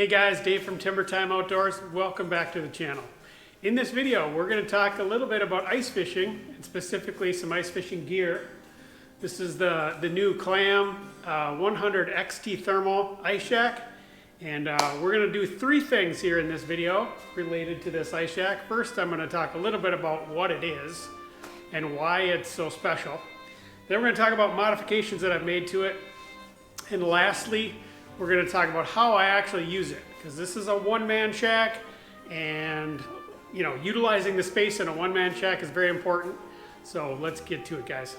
Hey guys, Dave from Timber Time Outdoors. Welcome back to the channel. In this video, we're going to talk a little bit about ice fishing, and specifically some ice fishing gear. This is the new Clam 100 XT thermal ice shack, and we're going to do three things here in this video related to this ice shack. First, I'm going to talk a little bit about what it is and why it's so special. Then we're going to talk about modifications that I've made to it, and lastly, we're going to talk about how I actually use it, because this is a one-man shack, and utilizing the space in a one-man shack is very important. So let's get to it, guys.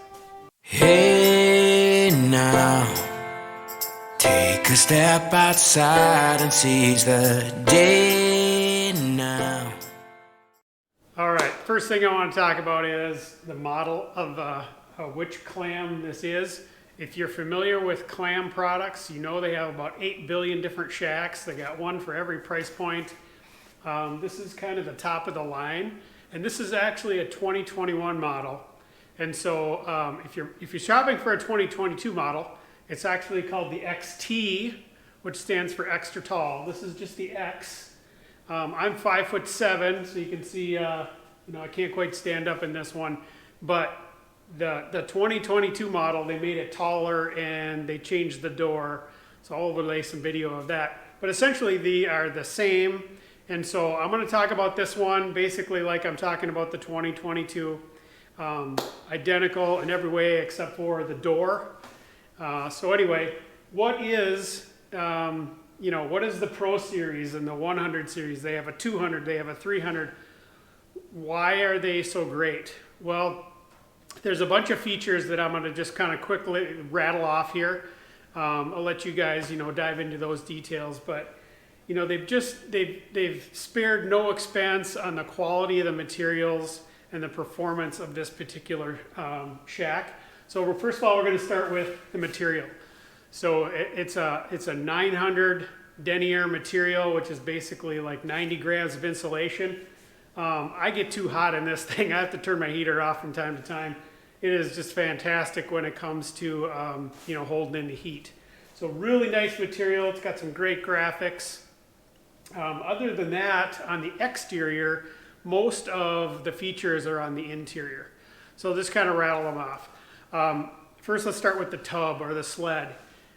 Hey now, take a step outside and seize the day now. All right, first thing I want to talk about is the model of which Clam this is. If you're familiar with Clam products, you know they have about 8 billion different shacks. They got one for every price point. This is kind of the top of the line, and this is actually a 2021 model. And so if you're shopping for a 2022 model, it's actually called the XT, which stands for extra tall. This is just the X. I'm 5'7", so you can see I can't quite stand up in this one, but the 2022 model, they made it taller and they changed the door. So I'll overlay some video of that. But essentially they are the same. And so I'm going to talk about this one basically like I'm talking about the 2022. Identical in every way except for the door. So anyway, what is the Pro Series and the 100 Series? They have a 200, they have a 300. Why are they so great? Well, there's a bunch of features that I'm going to just kind of quickly rattle off here. I'll let you guys, dive into those details. But, they've spared no expense on the quality of the materials and the performance of this particular shack. So first of all, we're going to start with the material. So it's a 900 denier material, which is basically like 90 grams of insulation. I get too hot in this thing. I have to turn my heater off from time to time. It is just fantastic when it comes to holding in the heat. So really nice material. It's got some great graphics. Other than that, on the exterior, most of the features are on the interior. So just kind of rattle them off. First, let's start with the tub or the sled.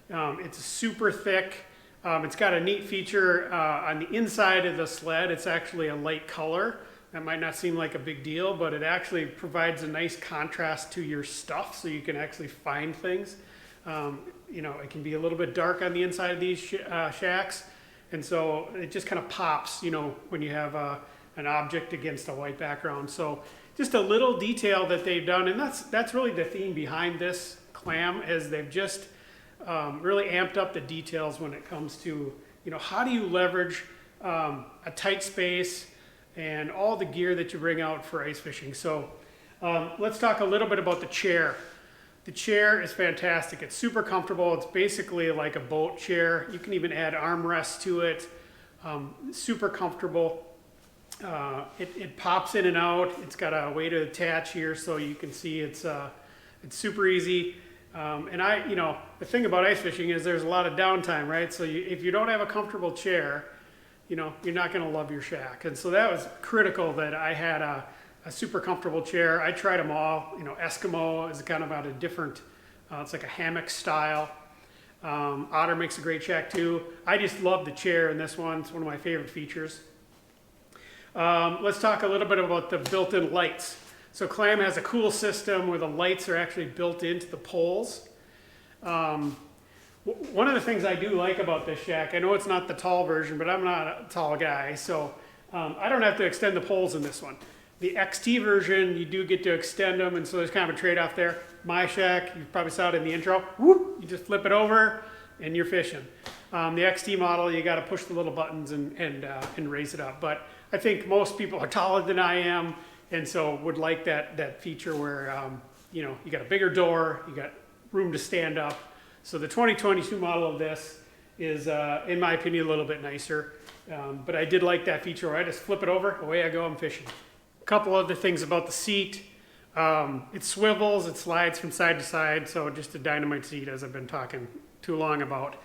It's super thick. It's got a neat feature on the inside of the sled. It's actually a light color. That might not seem like a big deal, but it actually provides a nice contrast to your stuff, so you can actually find things. It can be a little bit dark on the inside of these shacks, and so it just kind of pops, when you have an object against a white background. So just a little detail that they've done, and that's really the theme behind this Clam, is they've just really amped up the details when it comes to, how do you leverage a tight space and all the gear that you bring out for ice fishing. So let's talk a little bit about the chair. The chair is fantastic. It's super comfortable. It's basically like a boat chair. You can even add armrests to it. Super comfortable. It pops in and out. It's got a way to attach here, so you can see it's super easy. And the thing about ice fishing is there's a lot of downtime, right? So if you don't have a comfortable chair, you're not going to love your shack. And so that was critical that I had a super comfortable chair. I tried them all. Eskimo is kind of out of different, it's like a hammock style. Otter makes a great shack too. I just love the chair in this one. It's one of my favorite features. Let's talk a little bit about the built-in lights. So Clam has a cool system where the lights are actually built into the poles. One of the things I do like about this shack, I know it's not the tall version, but I'm not a tall guy, so I don't have to extend the poles in this one. The XT version, you do get to extend them, and so there's kind of a trade-off there. My shack, you probably saw it in the intro, whoop, you just flip it over and you're fishing. The XT model, you got to push the little buttons and raise it up. But I think most people are taller than I am, and so would like that feature where you got a bigger door, you got room to stand up. So the 2022 model of this is, in my opinion, a little bit nicer. But I did like that feature where I just flip it over, away I go, I'm fishing. A couple other things about the seat. It swivels, it slides from side to side, so just a dynamite seat, as I've been talking too long about.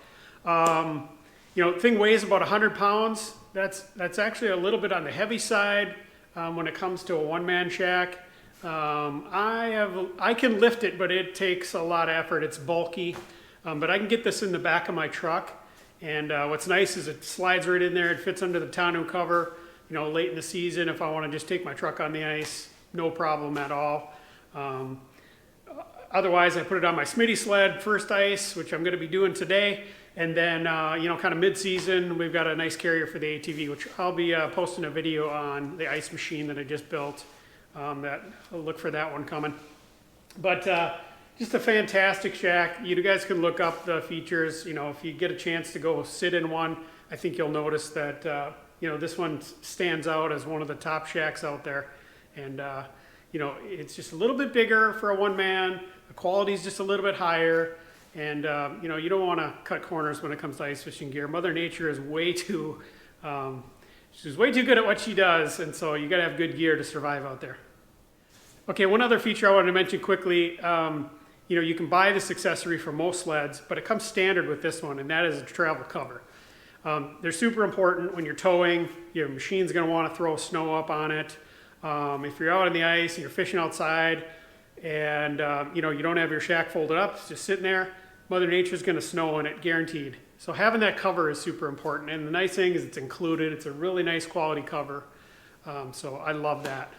You know, thing weighs about 100 pounds. That's actually a little bit on the heavy side when it comes to a one-man shack. I can lift it, but it takes a lot of effort. It's bulky, but I can get this in the back of my truck. And what's nice is it slides right in there. It fits under the tonneau cover. You know, late in the season, if I want to just take my truck on the ice, no problem at all. Otherwise, I put it on my Smitty sled, first ice, which I'm going to be doing today. And then, you know, kind of mid-season, we've got a nice carrier for the ATV, which I'll be posting a video on the ice machine that I just built. I'll look for that one coming. But just a fantastic shack. You guys can look up the features. You know, if you get a chance to go sit in one, I think you'll notice that, you know, this one stands out as one of the top shacks out there. And, you know, it's just a little bit bigger for a one-man. The quality is just a little bit higher. And, you know, you don't want to cut corners when it comes to ice fishing gear. Mother Nature is way too, she's way too good at what she does. And so you got to have good gear to survive out there. Okay, one other feature I wanted to mention quickly. You know, you can buy this accessory for most sleds, but it comes standard with this one, and that is a travel cover. They're super important when you're towing. Your machine's going to want to throw snow up on it. If you're out on the ice and you're fishing outside and, you know, you don't have your shack folded up, it's just sitting there, Mother Nature's going to snow in it, guaranteed. So having that cover is super important. And the nice thing is it's included. It's a really nice quality cover. So I love that.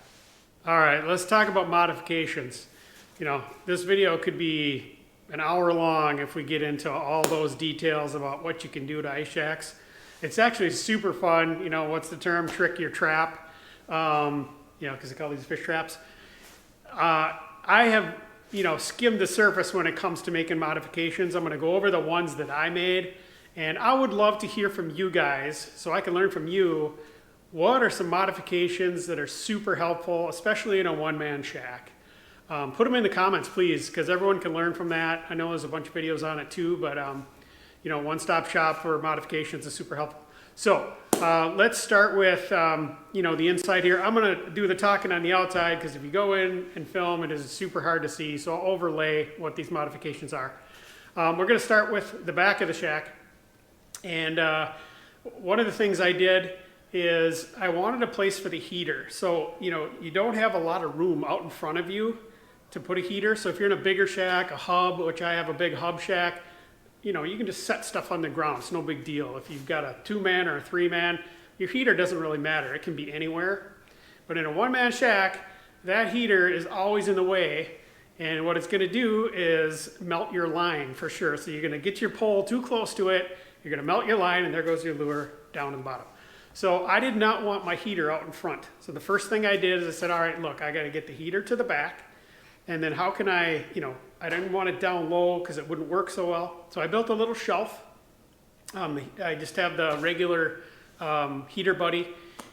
All right, let's talk about modifications. You know, this video could be an hour long if we get into all those details about what you can do to ice shacks. It's actually super fun. You know, what's the term? Trick your trap. You know, because they call these fish traps. I have, you know, skimmed the surface when it comes to making modifications. I'm going to go over the ones that I made. And I would love to hear from you guys so I can learn from you. What are some modifications that are super helpful, especially in a one-man shack? Put them in the comments, please, because everyone can learn from that. I know there's a bunch of videos on it too, but you know, one-stop shop for modifications is super helpful. So let's start with you know, the inside here. I'm going to do the talking on the outside because if you go in and film, it is super hard to see. So I'll overlay what these modifications are. We're going to start with the back of the shack. And one of the things I did is I wanted a place for the heater. So, you know, you don't have a lot of room out in front of you to put a heater. So if you're in a bigger shack, a hub, which I have a big hub shack, you know, you can just set stuff on the ground. It's no big deal. If you've got a 2-man or a 3-man, your heater doesn't really matter. It can be anywhere. But in a 1-man shack, that heater is always in the way. And what it's going to do is melt your line for sure. So you're going to get your pole too close to it. You're going to melt your line, and there goes your lure down to the bottom. So I did not want my heater out in front. So the first thing I did is I said, all right, look, I got to get the heater to the back. And then how can I, you know, I didn't want it down low because it wouldn't work so well. So I built a little shelf. I just have the regular heater buddy.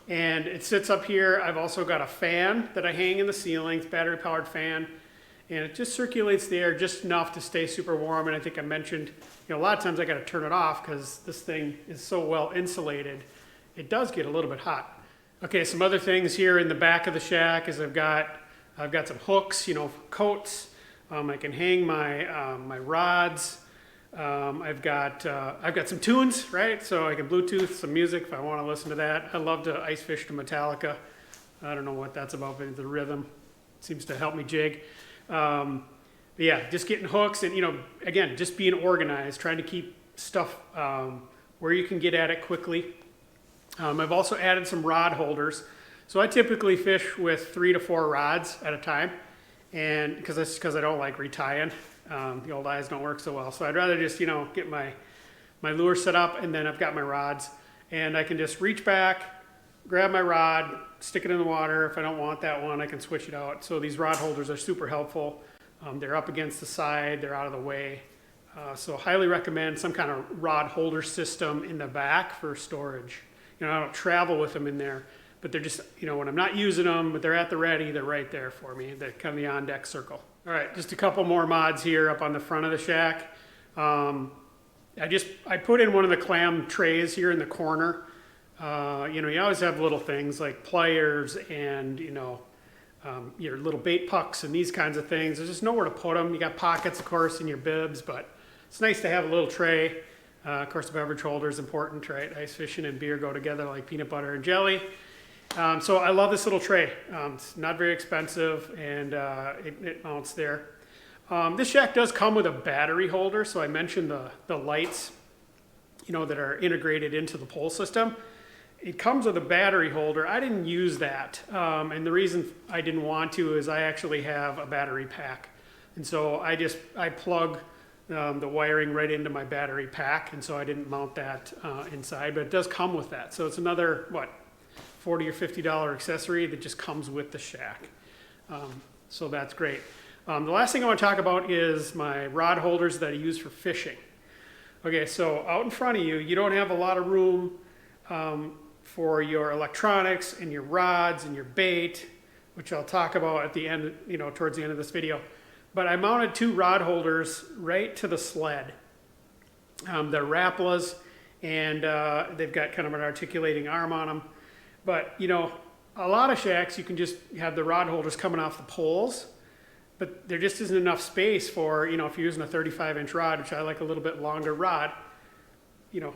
And it sits up here. I've also got a fan that I hang in the ceiling. It's a battery-powered fan. And it just circulates the air just enough to stay super warm. And I think I mentioned, you know, a lot of times I got to turn it off because this thing is so well insulated. It does get a little bit hot. Okay, some other things here in the back of the shack is I've got some hooks, you know, for coats. I can hang my my rods. I've got some tunes, right? So I can Bluetooth some music if I want to listen to that. I love to ice fish to Metallica. I don't know what that's about, but the rhythm seems to help me jig. But yeah, just getting hooks and, you know, again, just being organized, trying to keep stuff where you can get at it quickly. I've also added some rod holders. So I typically fish with 3 to 4 rods at a time, and because I don't like retying. The old eyes don't work so well. So I'd rather just, you know, get my lure set up, and then I've got my rods, and I can just reach back, grab my rod, stick it in the water. If I don't want that one, I can switch it out. So these rod holders are super helpful. They're up against the side, they're out of the way. So highly recommend some kind of rod holder system in the back for storage. You know, I don't travel with them in there, but they're just, you know, when I'm not using them, but they're at the ready, they're right there for me. They're kind of the on-deck circle. All right, just a couple more mods here up on the front of the shack. I put in one of the Clam trays here in the corner. You know, you always have little things like pliers and, you know, your little bait pucks and these kinds of things. There's just nowhere to put them. You got pockets, of course, in your bibs, but it's nice to have a little tray. Of course, the beverage holder is important, right? Ice fishing and beer go together like peanut butter and jelly. So I love this little tray. It's not very expensive, and it mounts there. This shack does come with a battery holder, so I mentioned the lights, that are integrated into the pole system. It comes with a battery holder. I didn't use that, and the reason I didn't want to is I actually have a battery pack, and so I plug the wiring right into my battery pack, and so I didn't mount that inside, but it does come with that. So it's another, $40 or $50 accessory that just comes with the shack. So that's great. The last thing I want to talk about is my rod holders that I use for fishing. Okay, so out in front of you, you don't have a lot of room for your electronics and your rods and your bait, which I'll talk about at the end, towards the end of this video. But I mounted 2 rod holders right to the sled. They're Raplas, and they've got kind of an articulating arm on them. But, a lot of shacks, you can just have the rod holders coming off the poles, but there just isn't enough space for, if you're using a 35-inch rod, which I like a little bit longer rod, you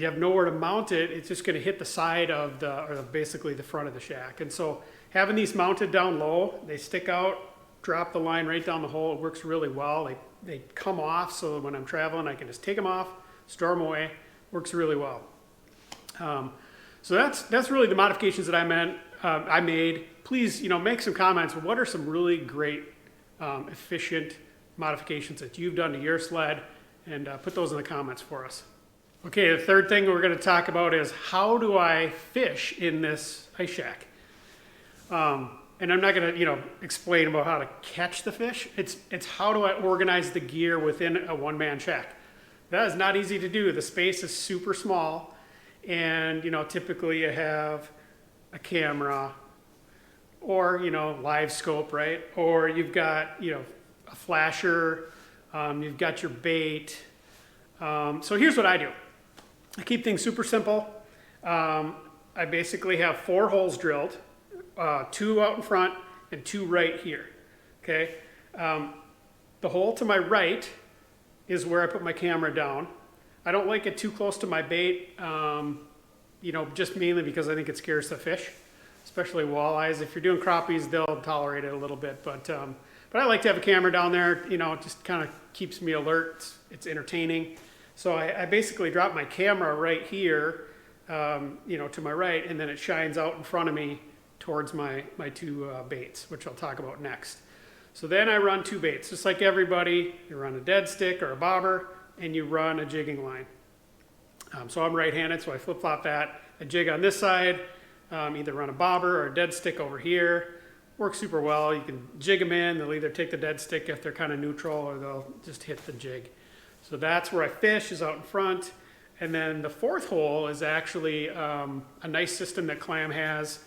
have nowhere to mount it. It's just going to hit the side of basically the front of the shack. And so having these mounted down low, they stick out, drop the line right down the hole. It works really well. They come off, so when I'm traveling, I can just take them off, store them away. Works really well. So that's really the modifications that I made. Please, make some comments. What are some really great, efficient modifications that you've done to your sled? And put those in the comments for us. Okay, the third thing we're going to talk about is how do I fish in this ice shack? And I'm not going to, explain about how to catch the fish. It's how do I organize the gear within a one-man shack. That is not easy to do. The space is super small, and typically you have a camera, or live scope, right? Or you've got a flasher. You've got your bait. So here's what I do. I keep things super simple. I basically have 4 holes drilled. 2 out in front and 2 right here, okay? The hole to my right is where I put my camera down. I don't like it too close to my bait, just mainly because I think it scares the fish, especially walleyes. If you're doing crappies, they'll tolerate it a little bit, but I like to have a camera down there, it just kind of keeps me alert. It's entertaining. So I basically drop my camera right here, to my right, and then it shines out in front of me towards my 2 baits, which I'll talk about next. So then I run 2 baits, just like everybody. You run a dead stick or a bobber, and you run a jigging line. So I'm right-handed, so I flip-flop that. I jig on this side, either run a bobber or a dead stick over here. Works super well. You can jig them in. They'll either take the dead stick if they're kind of neutral, or they'll just hit the jig. So that's where I fish, is out in front. And then the 4th hole is actually a nice system that Clam has.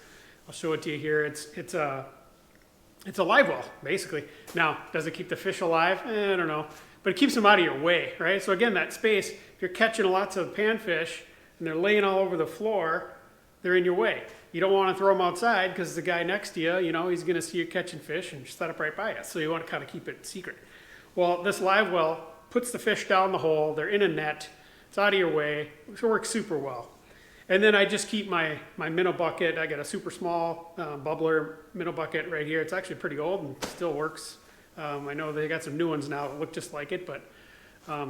I'll show it to you here. It's a live well, basically. Now, does it keep the fish alive? I don't know. But it keeps them out of your way, right? So again, that space, if you're catching lots of panfish and they're laying all over the floor, they're in your way. You don't want to throw them outside because the guy next to you, he's going to see you catching fish and set up right by you. So you want to kind of keep it secret. Well, this live well puts the fish down the hole. They're in a net. It's out of your way. It works super well. And then I just keep my minnow bucket. I got a super small bubbler minnow bucket right here. It's actually pretty old and still works. I know they got some new ones now that look just like it, but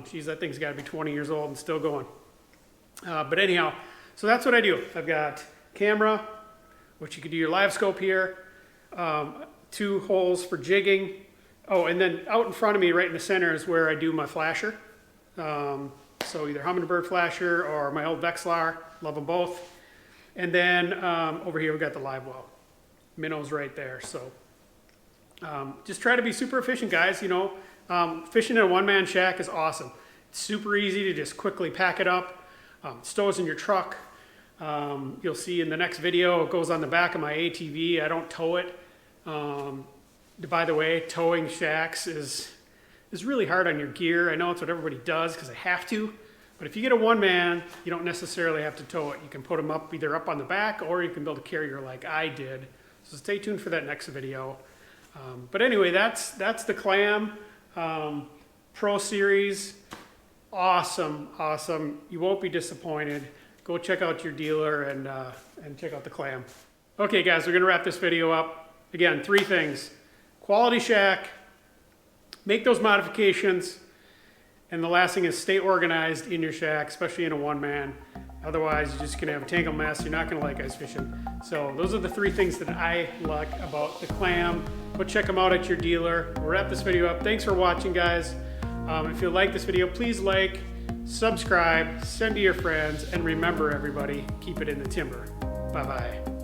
geez, that thing's got to be 20 years old and still going. But anyhow, so that's what I do. I've got camera, which you could do your live scope here, 2 holes for jigging. Oh, and then out in front of me, right in the center, is where I do my flasher. So either Humminbird flasher or my old Vexilar, love them both. And then over here, we've got the live well. Minnows right there. So just try to be super efficient, guys. Fishing in a one-man shack is awesome. It's super easy to just quickly pack it up. Stows in your truck. You'll see in the next video, it goes on the back of my ATV. I don't tow it. By the way, towing shacks is really hard on your gear. I know it's what everybody does because they have to. But if you get a one-man, you don't necessarily have to tow it. You can put them up either up on the back, or you can build a carrier like I did. So stay tuned for that next video. But anyway, that's the Clam Pro Series awesome, awesome. You won't be disappointed. Go check out your dealer and check out the Clam. Okay guys, we're gonna wrap this video up. Again, 3 things. Quality shack, make those modifications, and the last thing is stay organized in your shack, especially in a one-man. Otherwise, you're just gonna have a tangled mess. You're not gonna like ice fishing. So those are the 3 things that I like about the Clam. Go check them out at your dealer. We'll wrap this video up. Thanks for watching, guys. If you like this video, please like, subscribe, send to your friends, and remember everybody, keep it in the timber. Bye-bye.